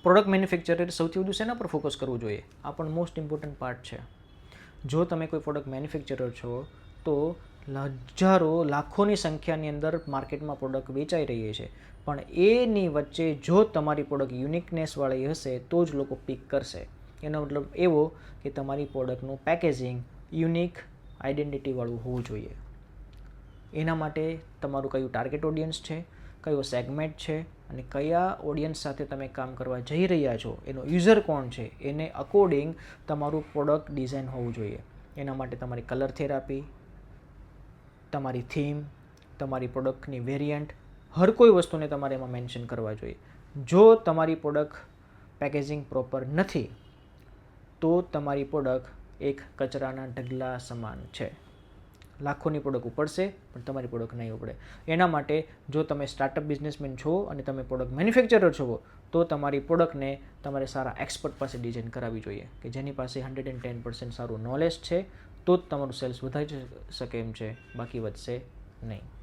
Product manufacturer સૌથી વધુ શેના પર ફોકસ કરવું જોઈએ? આ પણ મોસ્ટ ઇમ્પોર્ટન્ટ પાર્ટ છે. જો તમે કોઈ પ્રોડક્ટ મેન્યુફેક્ચરર છો તો હજારો લાખોની સંખ્યાની અંદર માર્કેટમાં પ્રોડક્ટ વેચાઈ રહી છે, પણ એની વચ્ચે જો તમારી પ્રોડક્ટ યુનિકનેસવાળી હશે તો જ લોકો પિક કરશે. એનો મતલબ એવો કે તમારી પ્રોડક્ટનું પેકેજિંગ યુનિક આઈડેન્ટિટીવાળું હોવું જોઈએ. એના માટે તમારું કયું ટાર્ગેટ ઓડિયન્સ છે, કયો સેગમેન્ટ છે અને કયા ઓડિયન્સ સાથે તમે કામ કરવા જઈ રહ્યા છો, એનો યુઝર કોણ છે, એને અકોર્ડિંગ તમારું પ્રોડક્ટ ડિઝાઇન હોવું જોઈએ. એના માટે તમારી કલર થેરાપી, તમારી થીમ, તમારી પ્રોડક્ટની વેરિયન્ટ, હર કોઈ વસ્તુને તમારે એમાં મેન્શન કરવા જોઈએ. જો તમારી પ્રોડક્ટ પેકેજિંગ પ્રોપર નથી તો તમારી પ્રોડક્ટ એક કચરાના ઢગલા સમાન છે. લાખોની પ્રોડક્ટ ઉપડશે પણ તમારી પ્રોડક્ટ નહીં ઉપડે. એના માટે જો તમે સ્ટાર્ટઅપ બિઝનેસમેન છો અને તમે પ્રોડક્ટ મેન્યુફેક્ચરર છો તો તમારી પ્રોડક્ટને તમારે સારા એક્સપર્ટ પાસે ડિઝાઇન કરાવવી જોઈએ કે જેની પાસે 110% સારું નોલેજ છે, તો જ તમારું સેલ્સ વધારી શકે એમ છે, બાકી વધશે નહીં.